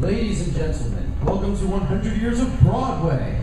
Ladies and gentlemen, welcome to 100 Years of Broadway.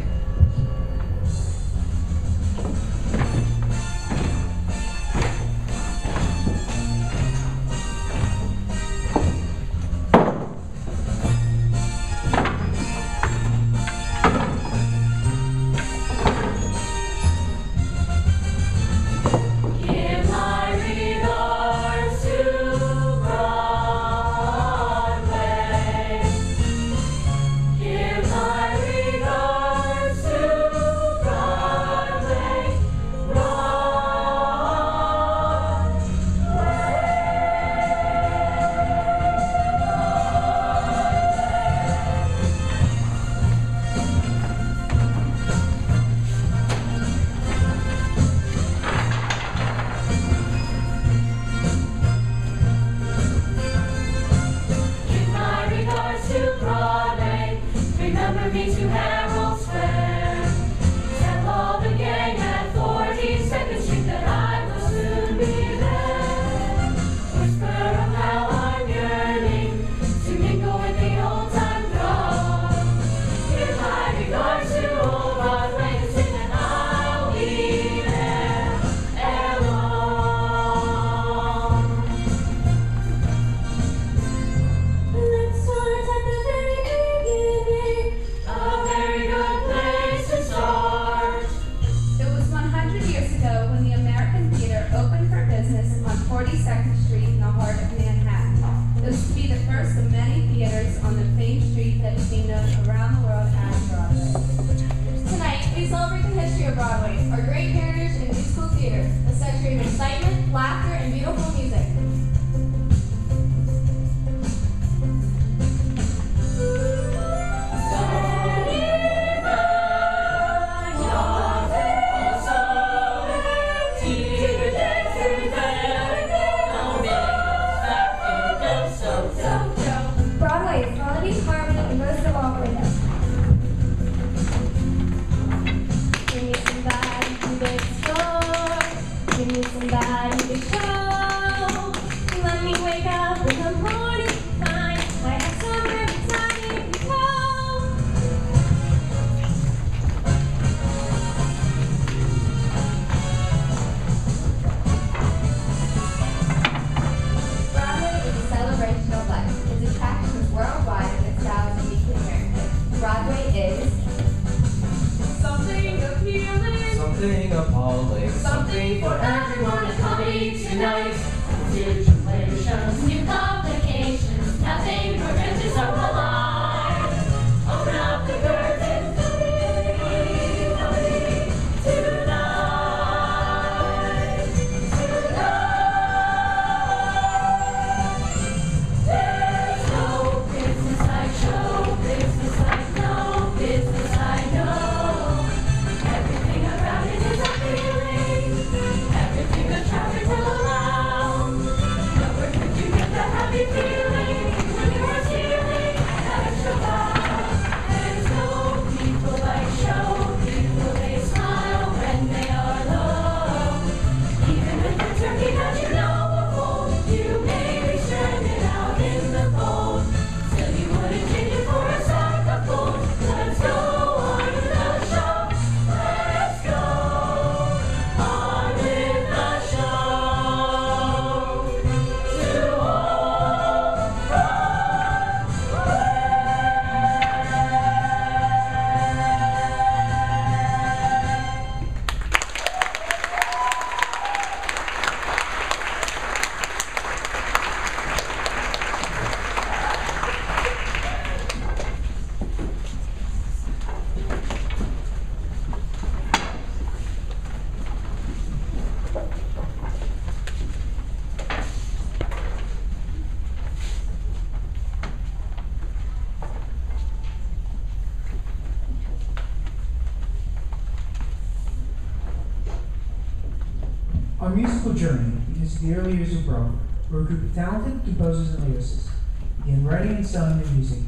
Our musical journey begins at the early years of Broadway, where a group of talented composers and lyricists began writing and selling their music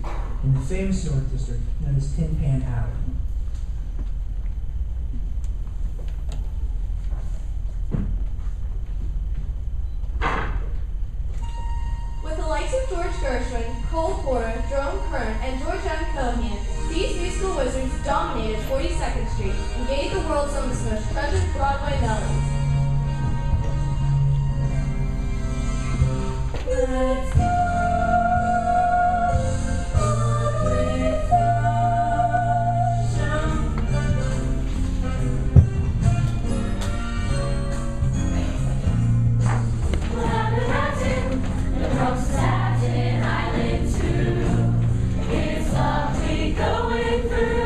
in the famous North District known as Tin Pan Alley. With the likes of George Gershwin, Cole Porter, Jerome Byrne, and Georgia Cohan, these musical wizards dominated 42nd Street and gave the world some of its most treasured Broadway melodies. Let's go. Going through.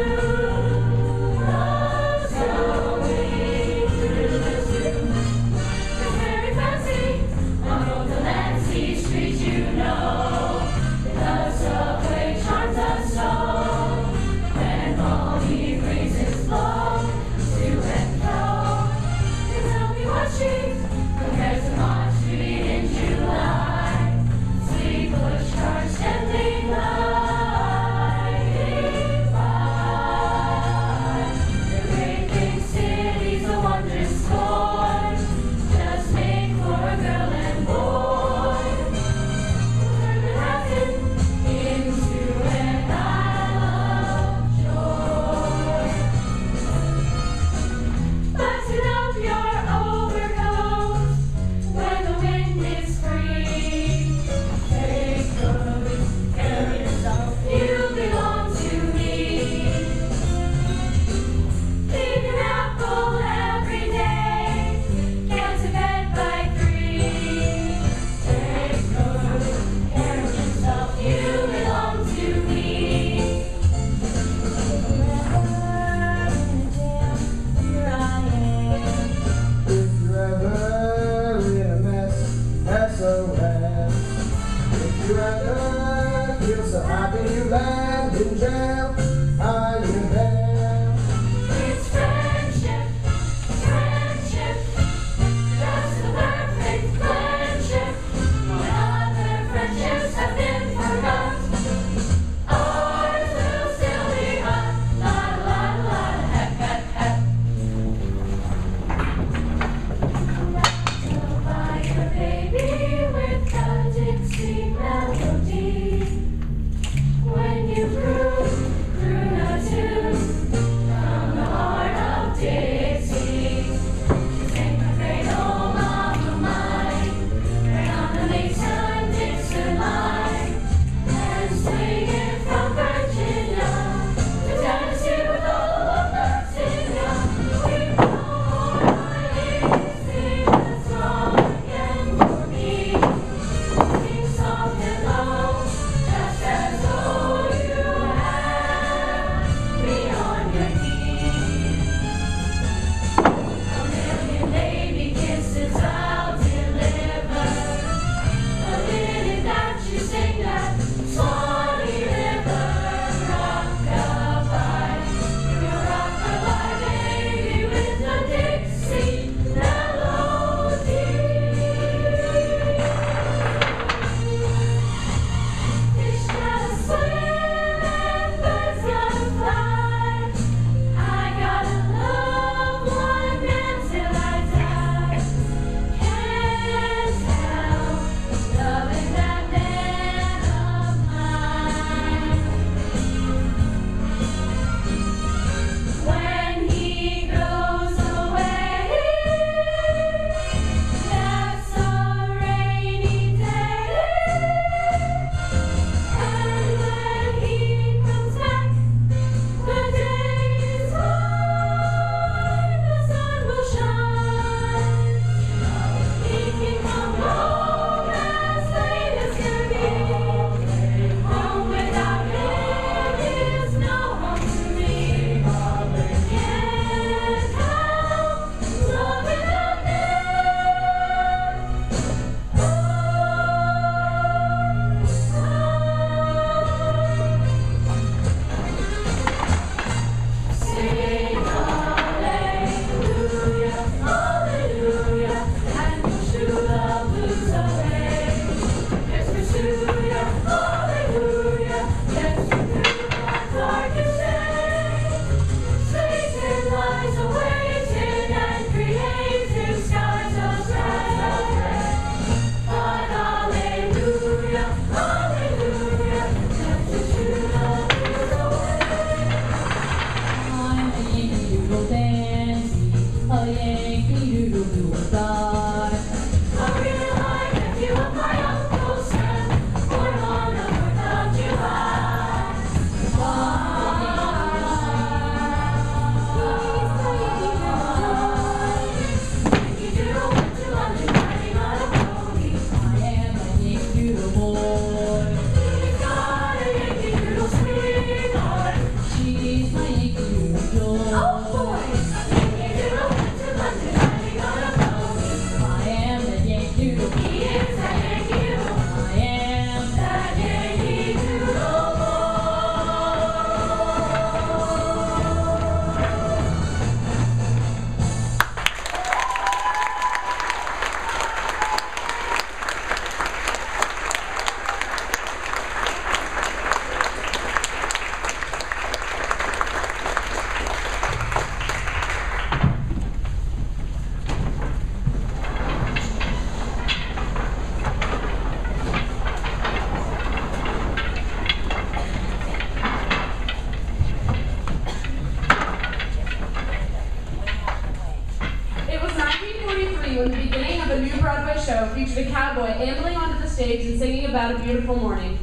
be when the beginning of a new Broadway show featured a cowboy ambling onto the stage and singing about a beautiful morning.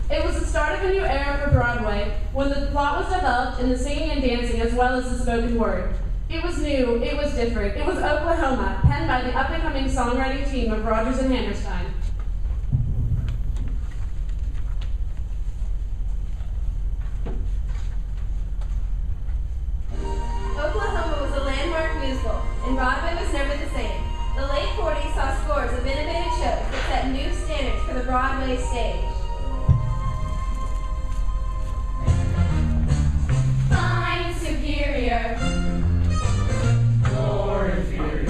It was the start of a new era for Broadway, when the plot was developed in the singing and dancing as well as the spoken word. It was new, it was different. It was Oklahoma, penned by the up-and-coming songwriting team of Rodgers and Hammerstein. Oklahoma was a landmark musical, and Broadway was never the same. The late 40s saw scores of innovative shows that set new standards for the Broadway stage. I'm superior. You're inferior.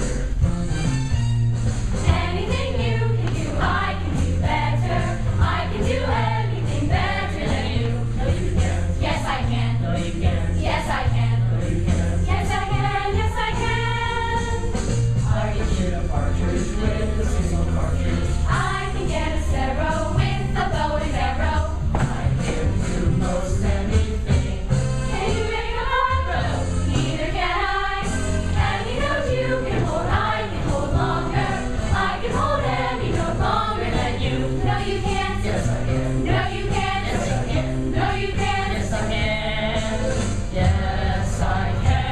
Anything you can do, I can do better. I can do anything better than you. No, you can't. Yes, I can. No, you can't. Yes, I can. No, you can't. Yes, I can. Yes, I can. I can shoot a partridge with a single cartridge. I can get a sparrow with a bow and arrow. I can do most anything. Can you make a marrow? Neither can I. Any note you can hold, I can hold longer. I can hold any note longer than you. No, you can't. Yes, I can. No, you can't. Yes, I can. No, you can't. Yes, I can. Yes, I can.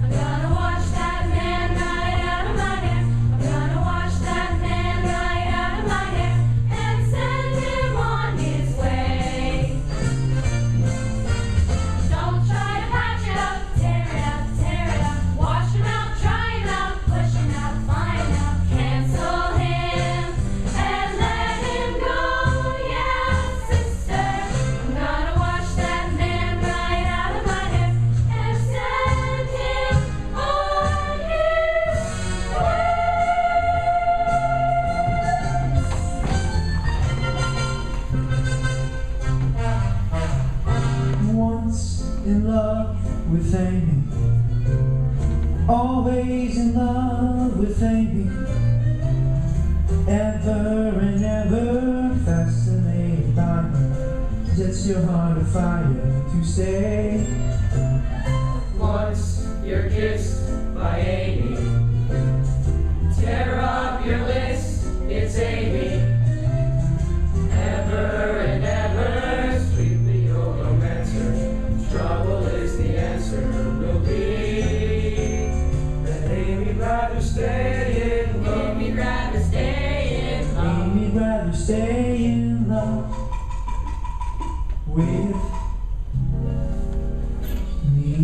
I'm gonna wash that man right out of my hair. I'm gonna wash that man right out of my hair and send him on his way. Don't try to patch it up, tear it up, wash him out, try him out, push him out, find out, cancel him and let him go. Yes, sister, I'm gonna wash that man right out of my hair and send him on his way. Once in love with Amy, always in love with Amy, ever and ever fascinated by her, sets your heart afire to stay. Once you're kissed by Amy, tear up your list, it's Amy. Ever and ever, sweetly your romancer. Trouble is the answer will be that Amy'd rather stay in love. Amy'd rather stay in love. Amy'd rather stay in love with me.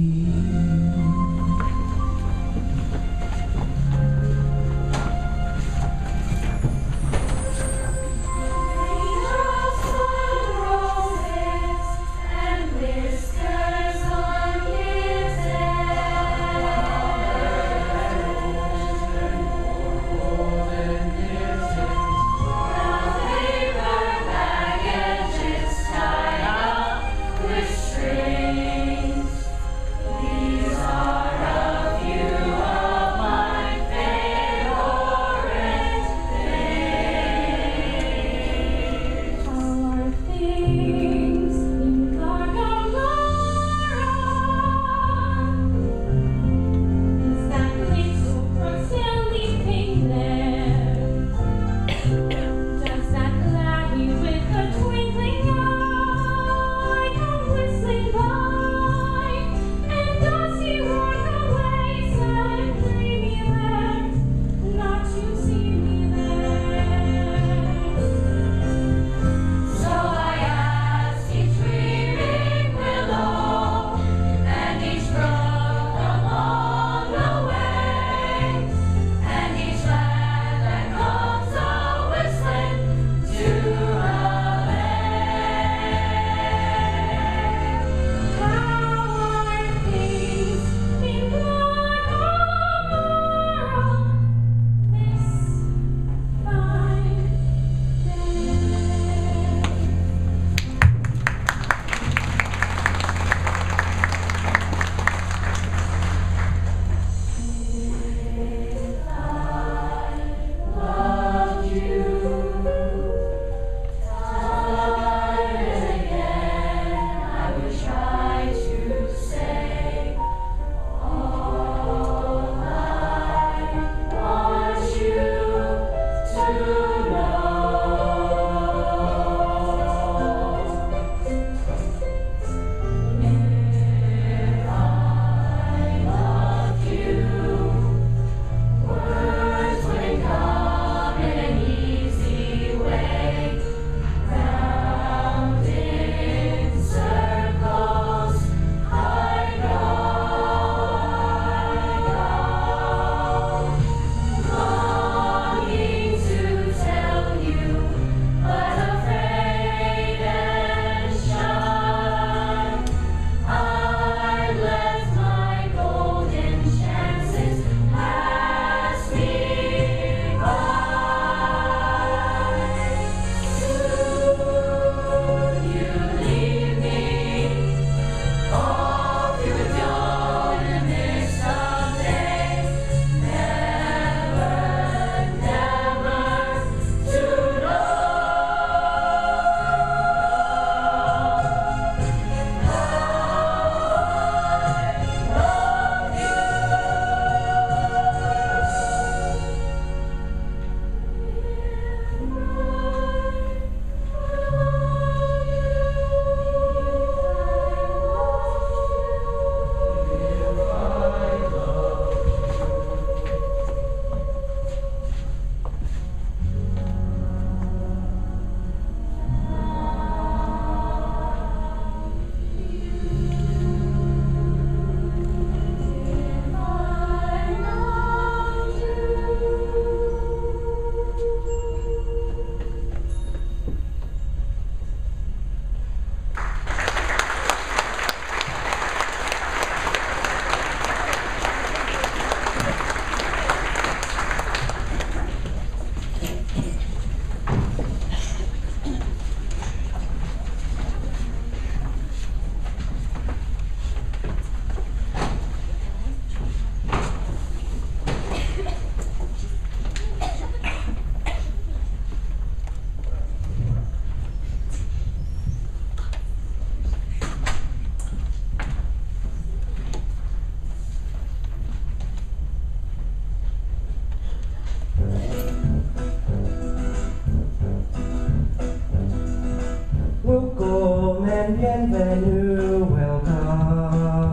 bienvenue, welcome.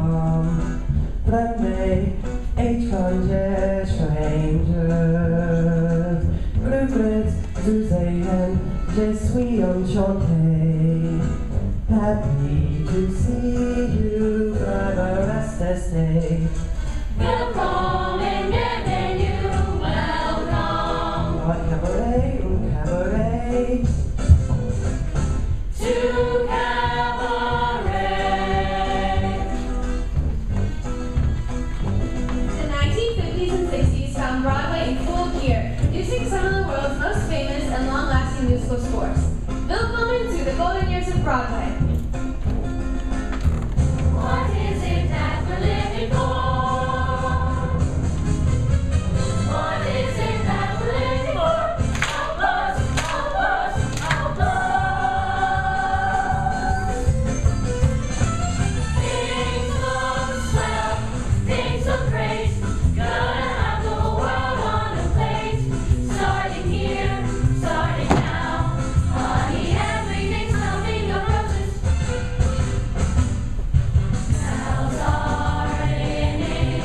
Prenez étranger, stranger. Glücklich zu sehen, je suis enchanté. Happy to see you, brother, rest and stay. Welcome and bienvenue, welcome Cabaret, cabaret. to Cabaret. The 1950s and 60s found Broadway in full gear, producing some of the world's most famous and long-lasting musical scores. Welcome to the golden years of Broadway. What is it that we're living for? What is it that we're living for? Help us, help us, help us. Things look swell, things look great. Gonna have the whole world on a plate. Starting here, starting now. Honey, everything's coming up roses. Bells are ringing,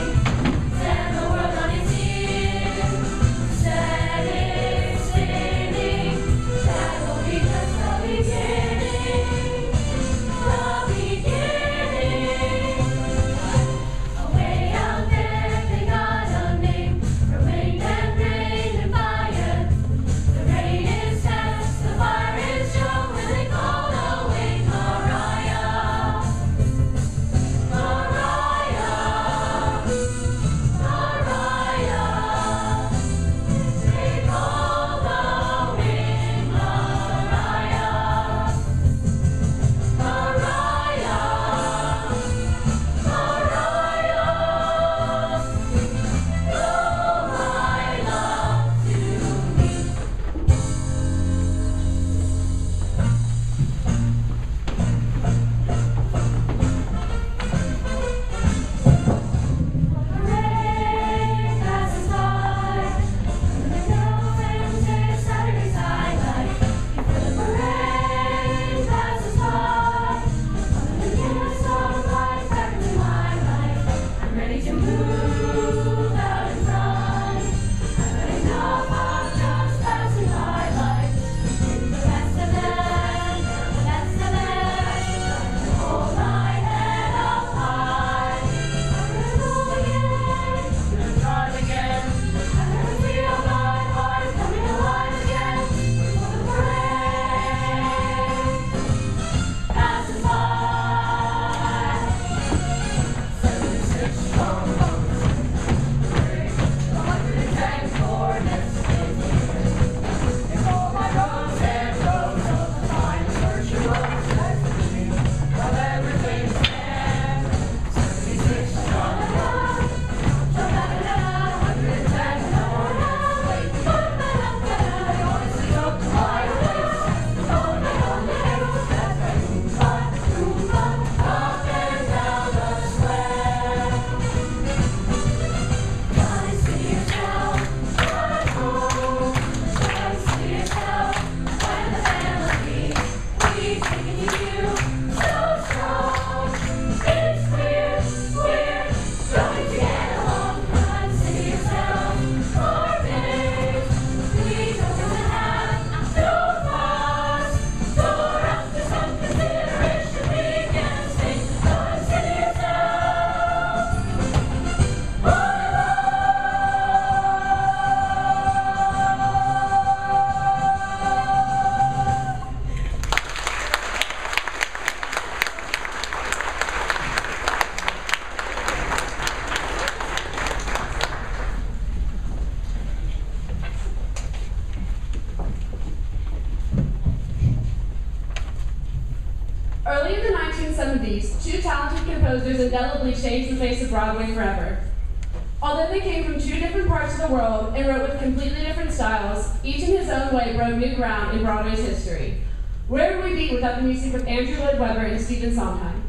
set the world on its ear. Set it spinning, that will be just the beginning. The beginning. Away out there, they got a name for wind and rain and fire. The rain is test, the fire is show, and they call the wind Mariah. Mariah, Mariah, they call the wind Mariah. Mariah, Mariah, oh my love to me. Parade passes by, and the girlfriends take a Saturday sidelight. Before the parade passes by, I'm in the yes of life, perfectly my right. I'm ready to move out in front. I've had enough of just passing by life. The best of them, the best of them. Hold my head up high. I'm gonna go again, gonna try again. I'm gonna feel my heart coming alive again. Before the parade passes by. 76 trombones, 110 cornets in the air. And all my rows and rows of the fine virtue of destiny, of everything's there. 76 trombones, 110 cornets, wait, I honestly don't mind this. On my own legs, that's right, Oompa, up and down the square. Try to see yourself, run home. Try to see yourself, find the family. We've taken you so strong. It's clear we're going to get along. Try to see yourself, orbit. We don't have no fuss. Store up to some consideration. We can sing. Try to see yourself. Early in the 1970s, two talented composers indelibly changed the face of Broadway forever. Although they came from two different parts of the world and wrote with completely different styles, each in his own way broke new ground in Broadway's history. Where would we be without the music of Andrew Lloyd Webber and Stephen Sondheim?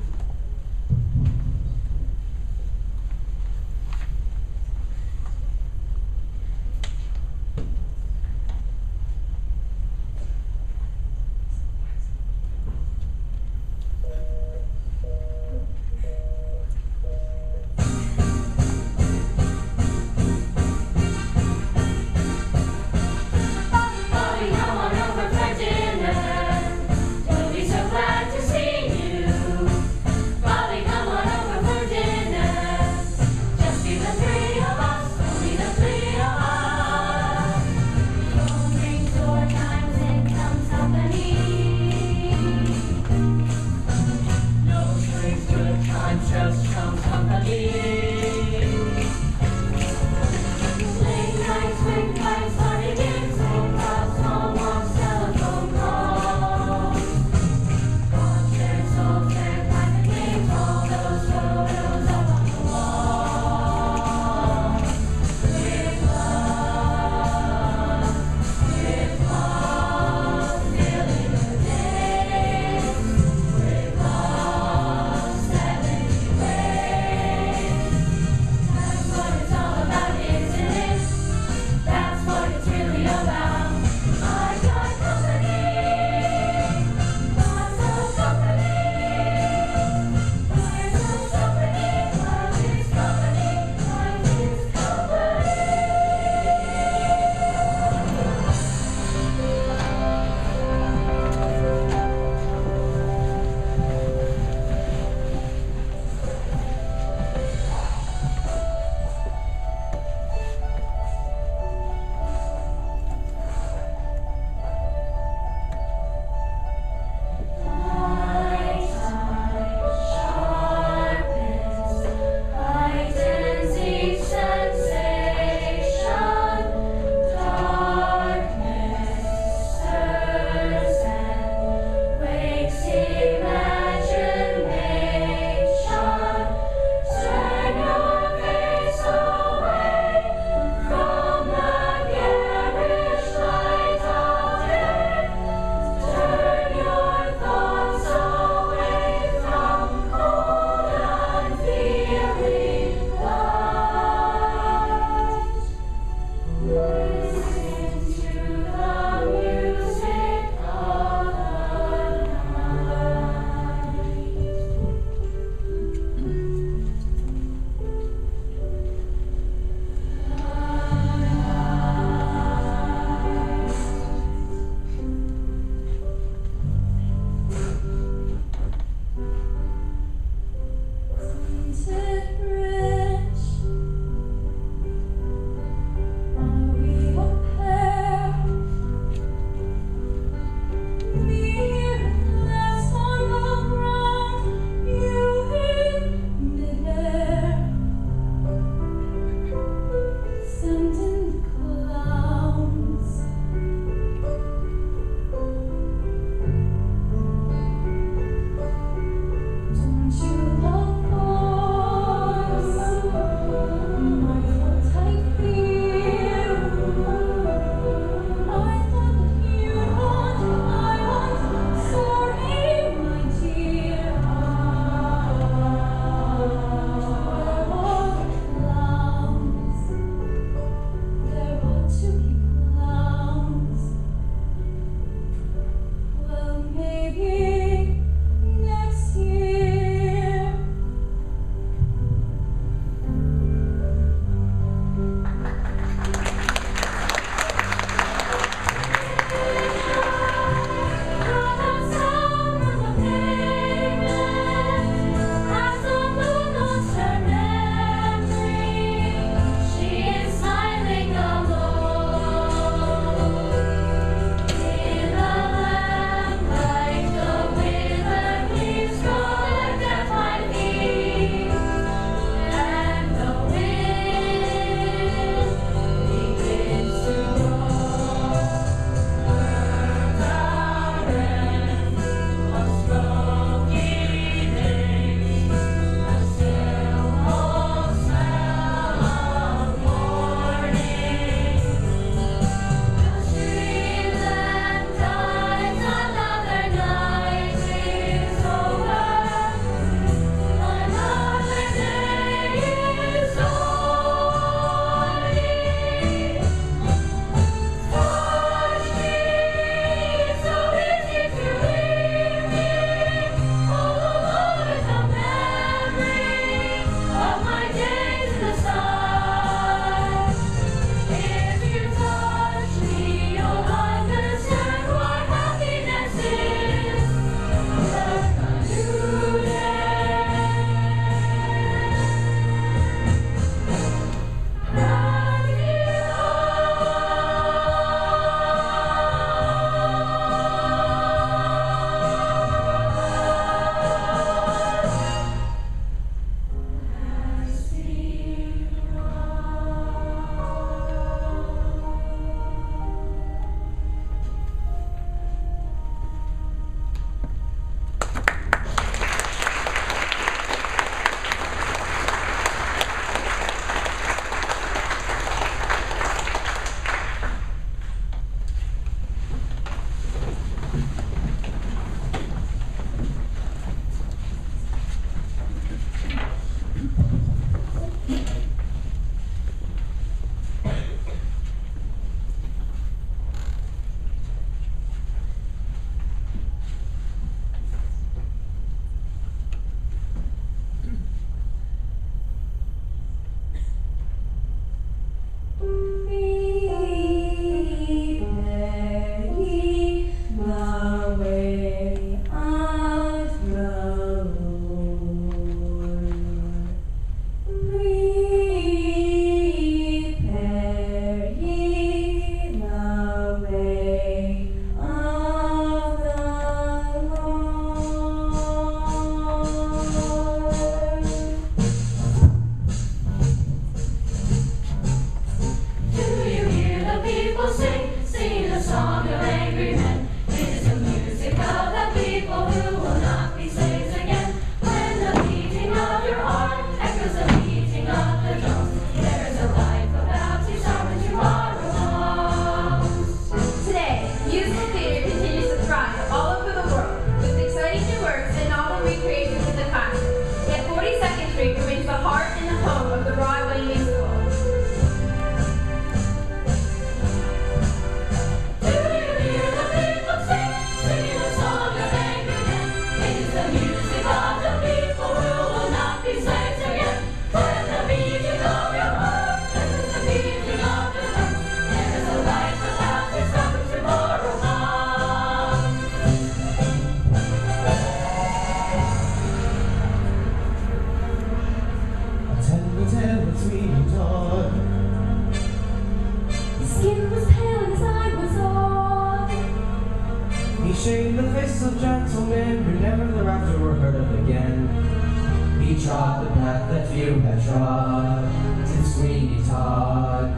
We trod the path that few had trod since Sweeney Todd.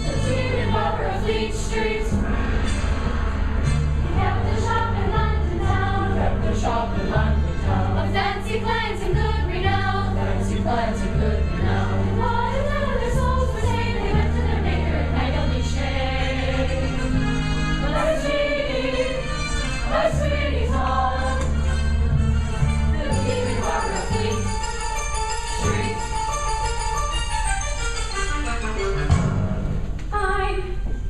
The demon barber of Fleet Street kept the shop in London town. Kept the shop in London town. Of fancy plans and good renown. Fancy plans and good renown. And what if none of their souls were saved? They went to their maker and haggled each day. My sweetie Todd, the demon barber of Fleet Street. I'm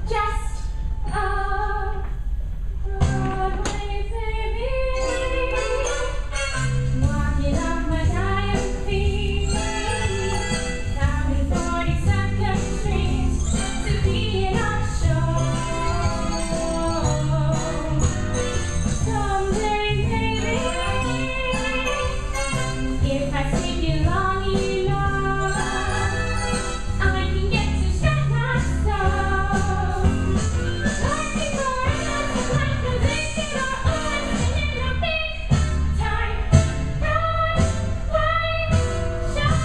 just a Broadway baby, walking up my dying feet, down 42nd Street to be in a show. Someday, maybe, if I stick it long enough, I can get to stretch my soul. Like before, I know some like the thinking or always in a big time Broadway show.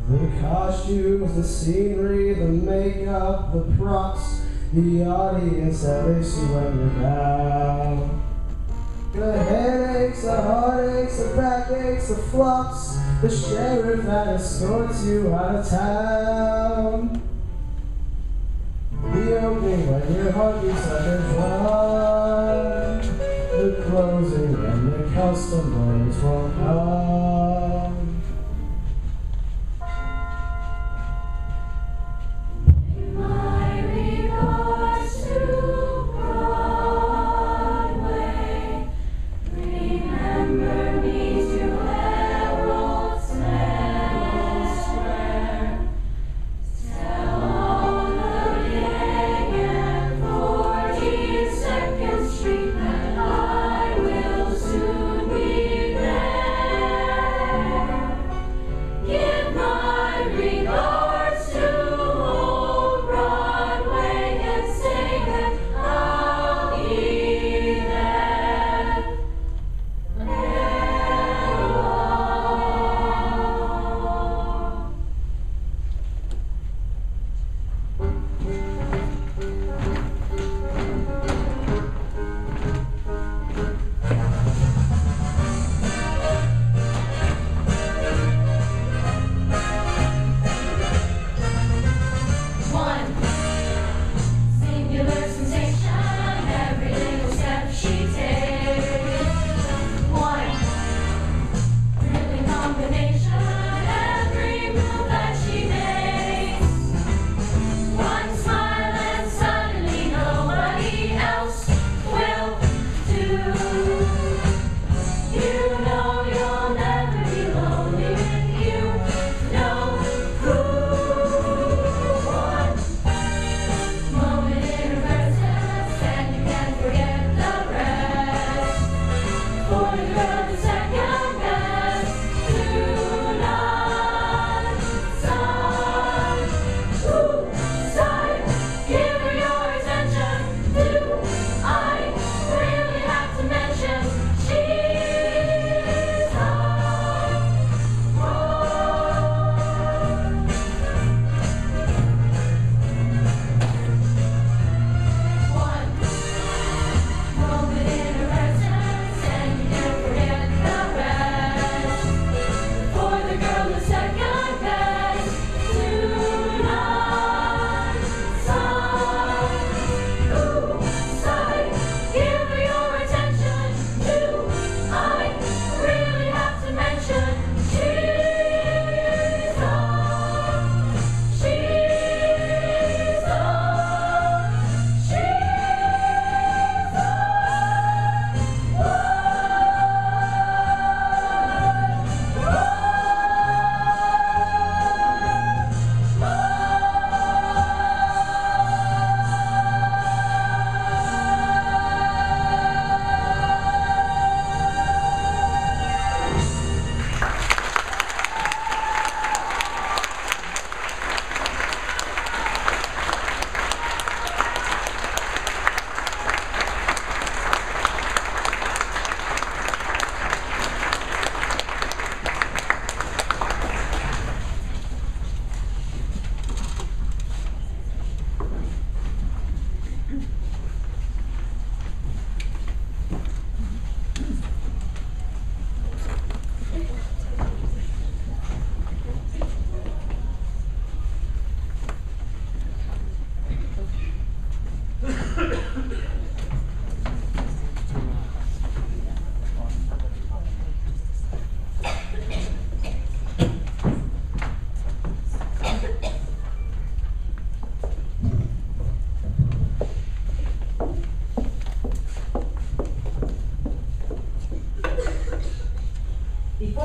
The costumes, the scenery, the makeup, the props, the audience that makes you when you're down. The headaches, the heartaches, the backaches, the flops, the sheriff that escorts you out of town. The opening when your heart beats like a drum. The closing when the customers won't come. My regards to Broadway. Remember me to Herald Square. Tell all the gang at 42nd Street that I will soon be there.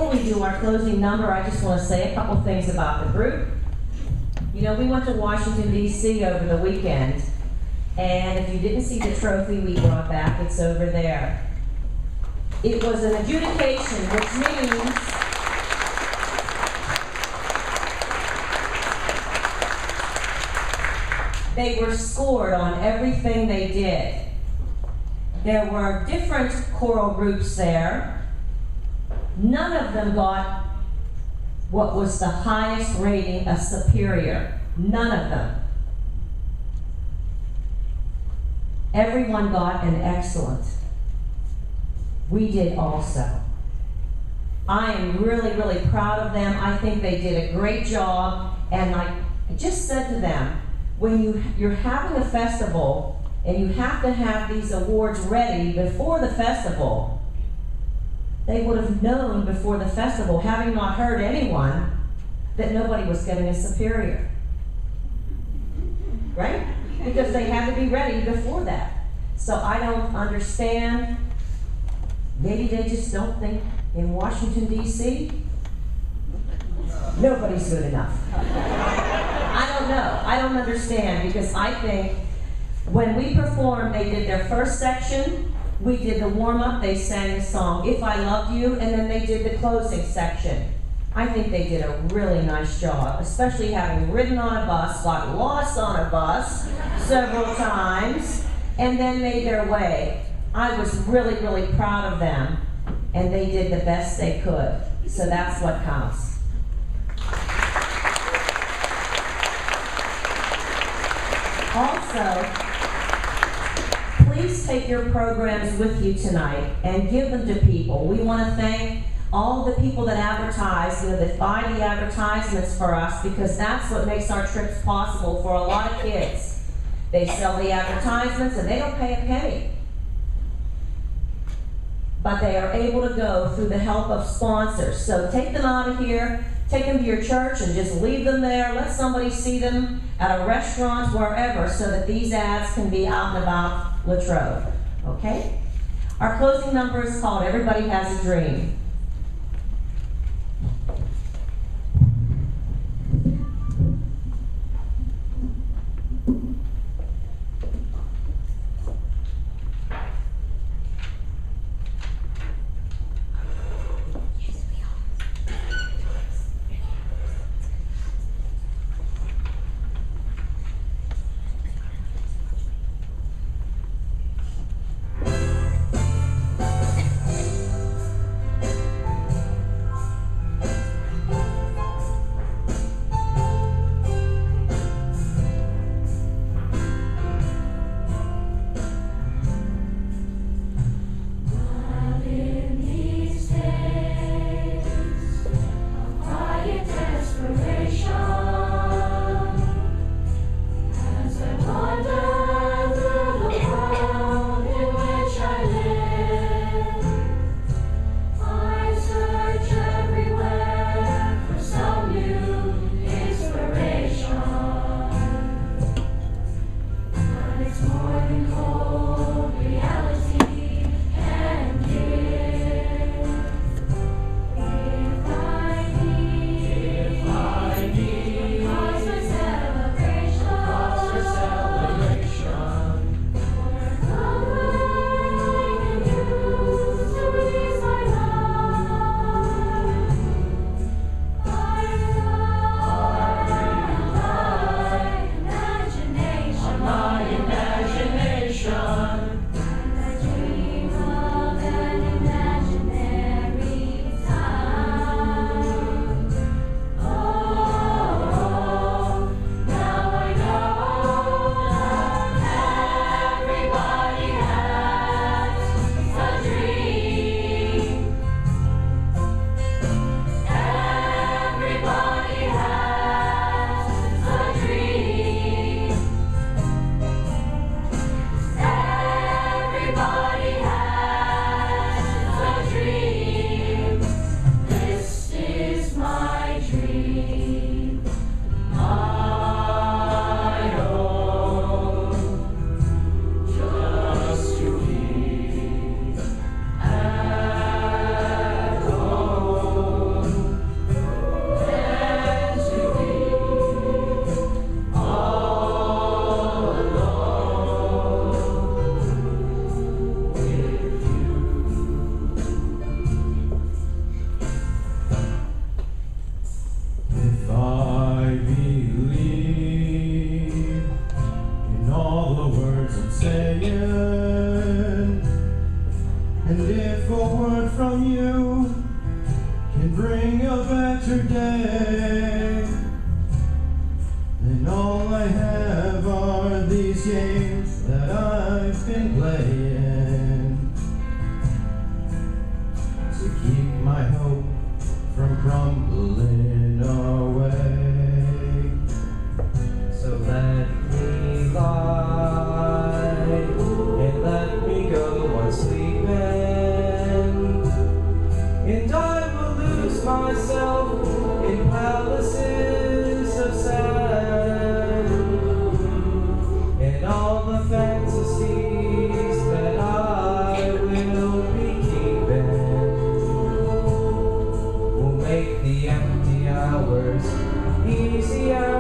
before we do our closing number, I just want to say a couple things about the group. You know, we went to Washington, D.C. over the weekend, and if you didn't see the trophy we brought back, it's over there. It was an adjudication, which means they were scored on everything they did. There were different choral groups there. None of them got what was the highest rating, a superior. None of them. Everyone got an excellent. We did also. I am really, really proud of them. I think they did a great job. And like I just said to them, when you're having a festival and you have to have these awards ready before the festival, they would have known before the festival, having not heard anyone, that nobody was getting a superior. Right? Because they had to be ready before that. So I don't understand. Maybe they just don't think in Washington, D.C., nobody's good enough. I don't know. I don't understand, because I think when we performed, they did their first section, we did the warm-up, they sang the song, If I Loved You, and then they did the closing section. I think they did a really nice job, especially having ridden on a bus, got lost on a bus several times, and then made their way. I was really, really proud of them, and they did the best they could. So that's what counts. Also, please take your programs with you tonight and give them to people. We want to thank all the people that advertise, that buy the advertisements for us, because that's what makes our trips possible for a lot of kids. They sell the advertisements and they don't pay a penny. But they are able to go through the help of sponsors. So take them out of here, take them to your church and just leave them there. Let somebody see them at a restaurant, wherever, so that these ads can be out and about Latrobe. Okay? Our closing number is called Everybody Has a Dream. And if a word from you can bring a better day, then all I have are these games that I've been playing to keep my hope from crumbling away. So let me lie and let me go on sleeping, and I will lose myself in palaces of sand, and all the fantasies that I will be keeping will make the empty hours easier.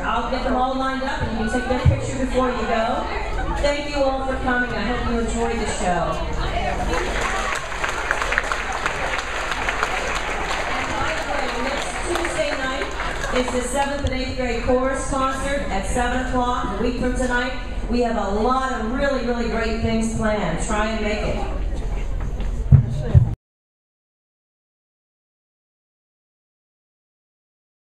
I'll get them all lined up and you can take their picture before you go. Thank you all for coming. I hope you enjoyed the show. Tuesday night is the 7th and 8th grade chorus concert at 7 o'clock. A week from tonight, we have a lot of really, really great things planned. Try and make it.